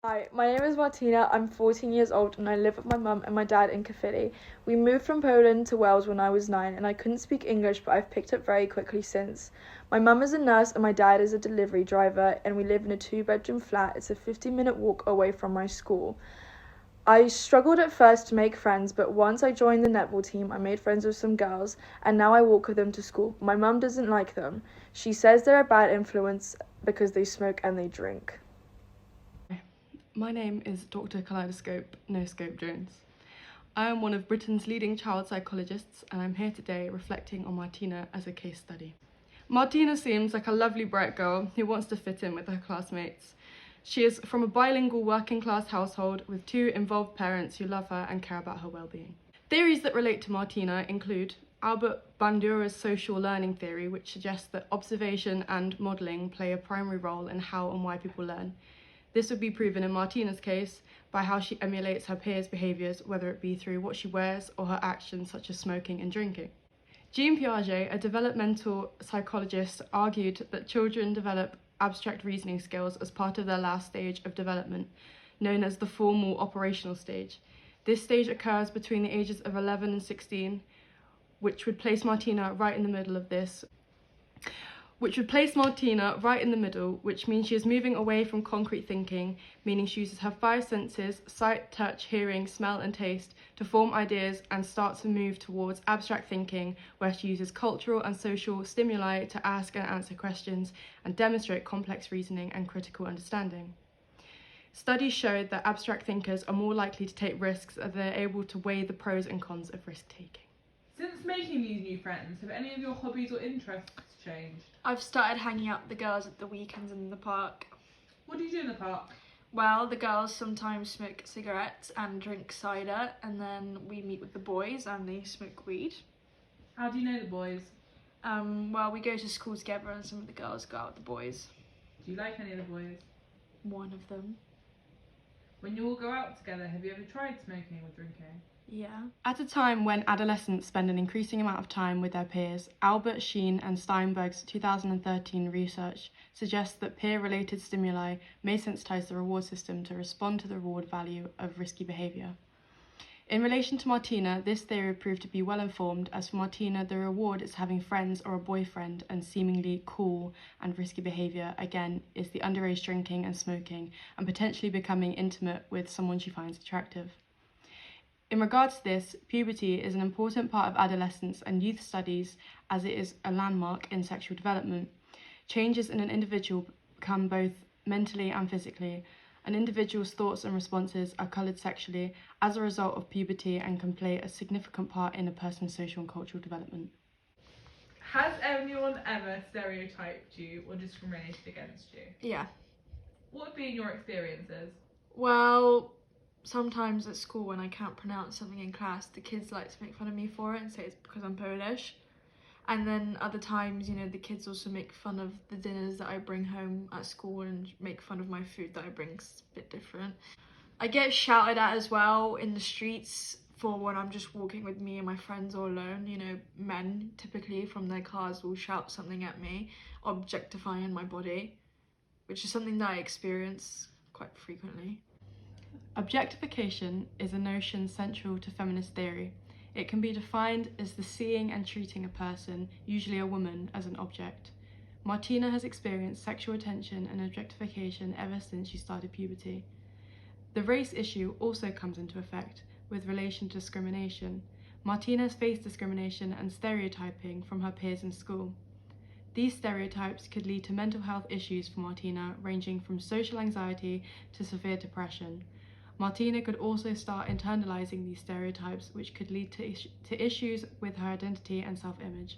Hi, my name is Martina. I'm 14 years old and I live with my mum and my dad in Caerphilly. We moved from Poland to Wales when I was 9 and I couldn't speak English, but I've picked up very quickly since. My mum is a nurse and my dad is a delivery driver, and we live in a 2-bedroom flat. It's a 15-minute walk away from my school. I struggled at first to make friends, but once I joined the netball team, I made friends with some girls, and now I walk with them to school. My mum doesn't like them. She says they're a bad influence because they smoke and they drink. My name is Dr. Kaleidoscope No Scope Jones. I am one of Britain's leading child psychologists, and I'm here today reflecting on Martina as a case study. Martina seems like a lovely bright girl who wants to fit in with her classmates. She is from a bilingual working class household with 2 involved parents who love her and care about her well-being. Theories that relate to Martina include Albert Bandura's social learning theory, which suggests that observation and modelling play a primary role in how and why people learn. This would be proven in Martina's case by how she emulates her peers' behaviours, whether it be through what she wears or her actions such as smoking and drinking. Jean Piaget, a developmental psychologist, argued that children develop abstract reasoning skills as part of their last stage of development, known as the formal operational stage. This stage occurs between the ages of 11 and 16, which would place Martina right in the middle, which means she is moving away from concrete thinking, meaning she uses her 5 senses, sight, touch, hearing, smell and taste, to form ideas and start to move towards abstract thinking, where she uses cultural and social stimuli to ask and answer questions and demonstrate complex reasoning and critical understanding. Studies showed that abstract thinkers are more likely to take risks as they're able to weigh the pros and cons of risk-taking. Since making these new friends, have any of your hobbies or interests changed? I've started hanging out with the girls at the weekends in the park. What do you do in the park? Well, the girls sometimes smoke cigarettes and drink cider, and then we meet with the boys and they smoke weed. How do you know the boys? Well, we go to school together and some of the girls go out with the boys. Do you like any of the boys? One of them. When you all go out together, have you ever tried smoking or drinking? Yeah. At a time when adolescents spend an increasing amount of time with their peers, Albert, Sheen and Steinberg's 2013 research suggests that peer-related stimuli may sensitize the reward system to respond to the reward value of risky behaviour. In relation to Martina, this theory proved to be well informed, as for Martina the reward is having friends or a boyfriend, and seemingly cool and risky behaviour, again, is the underage drinking and smoking and potentially becoming intimate with someone she finds attractive. In regards to this, puberty is an important part of adolescence and youth studies, as it is a landmark in sexual development. Changes in an individual come both mentally and physically. An individual's thoughts and responses are coloured sexually as a result of puberty and can play a significant part in a person's social and cultural development. Has anyone ever stereotyped you or discriminated against you? Yeah. What have been your experiences? Well, sometimes at school when I can't pronounce something in class, the kids like to make fun of me for it and say it's because I'm Polish. And then other times, the kids also make fun of the dinners that I bring home at school and make fun of my food that I bring, 'cause it's a bit different. I get shouted at as well in the streets for when I'm just walking with me and my friends all alone. Men typically from their cars will shout something at me, objectifying my body, which is something that I experience quite frequently. Objectification is a notion central to feminist theory. It can be defined as the seeing and treating a person, usually a woman, as an object. Martina has experienced sexual attention and objectification ever since she started puberty. The race issue also comes into effect with relation to discrimination. Martina has faced discrimination and stereotyping from her peers in school. These stereotypes could lead to mental health issues for Martina, ranging from social anxiety to severe depression. Martina could also start internalizing these stereotypes, which could lead to issues with her identity and self-image.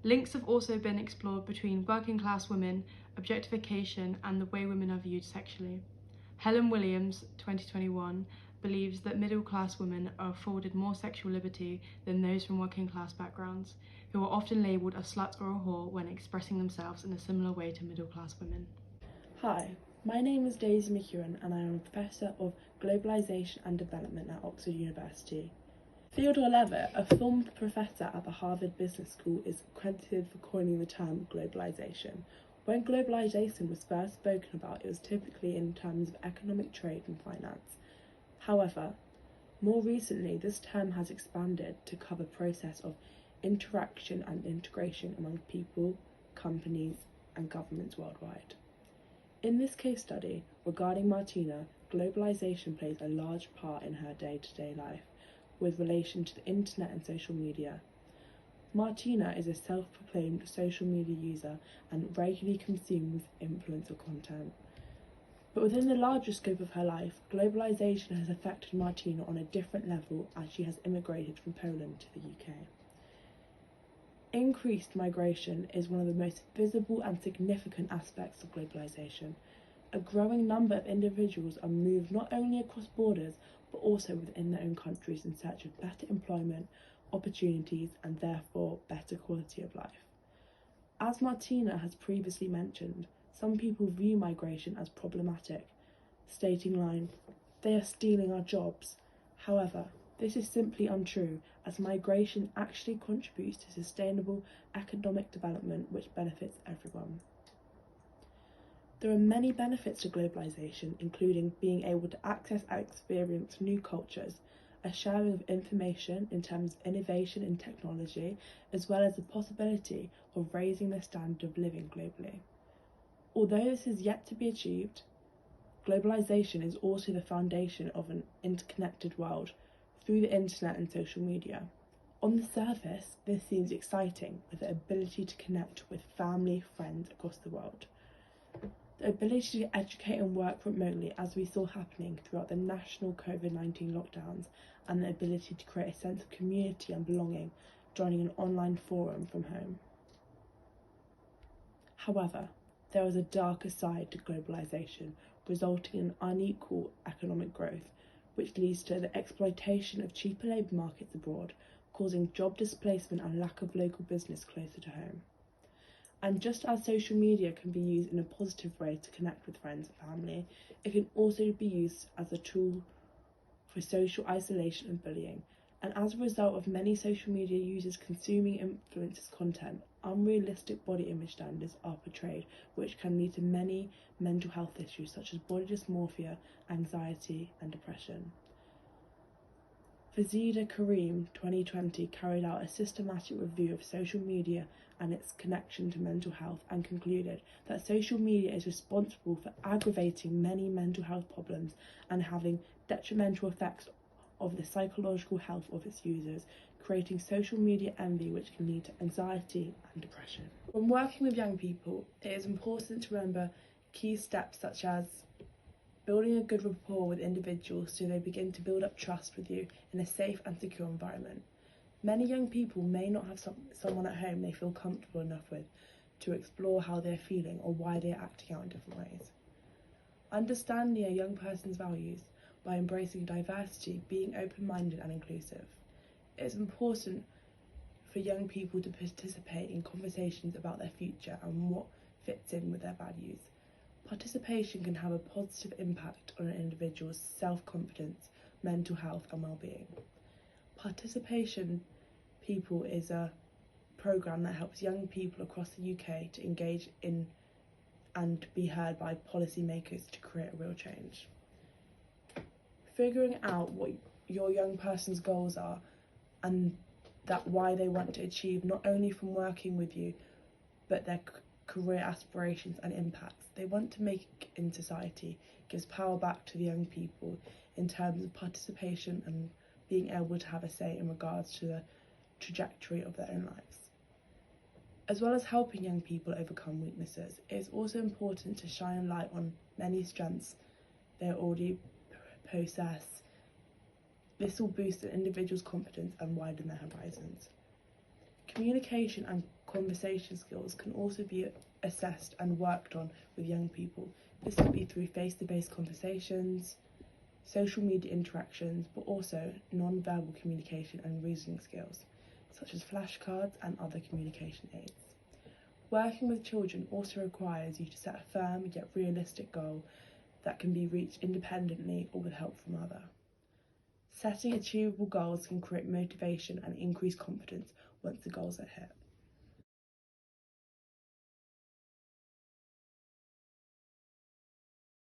Links have also been explored between working class women, objectification, and the way women are viewed sexually. Helen Williams, 2021, believes that middle class women are afforded more sexual liberty than those from working class backgrounds, who are often labelled a slut or a whore when expressing themselves in a similar way to middle class women. Hi. My name is Ruby McKeown and I am a Professor of Globalisation and Development at Oxford University. Theodore Levitt, a former professor at the Harvard Business School, is credited for coining the term globalisation, When globalisation was first spoken about, it was typically in terms of economic trade and finance. However, more recently, this term has expanded to cover the process of interaction and integration among people, companies, and governments worldwide. In this case study regarding Martina, globalisation plays a large part in her day-to-day life with relation to the internet and social media. Martina is a self-proclaimed social media user and regularly consumes influencer content. But within the larger scope of her life, globalisation has affected Martina on a different level as she has immigrated from Poland to the UK. Increased migration is one of the most visible and significant aspects of globalisation. A growing number of individuals are moved not only across borders, but also within their own countries in search of better employment, opportunities, and therefore better quality of life. As Martina has previously mentioned, some people view migration as problematic, stating line, "They are stealing our jobs." However, this is simply untrue, as migration actually contributes to sustainable economic development which benefits everyone. There are many benefits to globalisation, including being able to access and experience new cultures, a sharing of information in terms of innovation in technology, as well as the possibility of raising the standard of living globally. Although this is yet to be achieved, globalisation is also the foundation of an interconnected world through the internet and social media. On the surface, this seems exciting, with the ability to connect with family, friends across the world. The ability to educate and work remotely, as we saw happening throughout the national COVID-19 lockdowns, and the ability to create a sense of community and belonging, joining an online forum from home. However, there is a darker side to globalisation, resulting in unequal economic growth, which leads to the exploitation of cheaper labour markets abroad, causing job displacement and lack of local business closer to home. And just as social media can be used in a positive way to connect with friends and family, it can also be used as a tool for social isolation and bullying. And as a result of many social media users consuming influencers' content, unrealistic body image standards are portrayed, which can lead to many mental health issues such as body dysmorphia, anxiety, and depression. Fazida Karim 2020 carried out a systematic review of social media and its connection to mental health and concluded that social media is responsible for aggravating many mental health problems and having detrimental effects of the psychological health of its users, creating social media envy which can lead to anxiety and depression. When working with young people, it is important to remember key steps such as building a good rapport with individuals so they begin to build up trust with you in a safe and secure environment. Many young people may not have someone at home they feel comfortable enough with to explore how they're feeling or why they're acting out in different ways. Understanding a young person's values by embracing diversity, being open-minded and inclusive. It is important for young people to participate in conversations about their future and what fits in with their values. Participation can have a positive impact on an individual's self-confidence, mental health and well-being. Participation People is a programme that helps young people across the UK to engage in and be heard by policymakers to create a real change. Figuring out what your young person's goals are and that why they want to achieve not only from working with you, but their career aspirations and impacts they want to make in society gives power back to the young people in terms of participation and being able to have a say in regards to the trajectory of their own lives. As well as helping young people overcome weaknesses, it is also important to shine a light on many strengths they already possess. This will boost an individual's confidence and widen their horizons. Communication and conversation skills can also be assessed and worked on with young people. This could be through face-to-face conversations, social media interactions, but also non-verbal communication and reasoning skills, such as flashcards and other communication aids. Working with children also requires you to set a firm yet realistic goal that can be reached independently or with help from others. Setting achievable goals can create motivation and increase confidence once the goals are hit.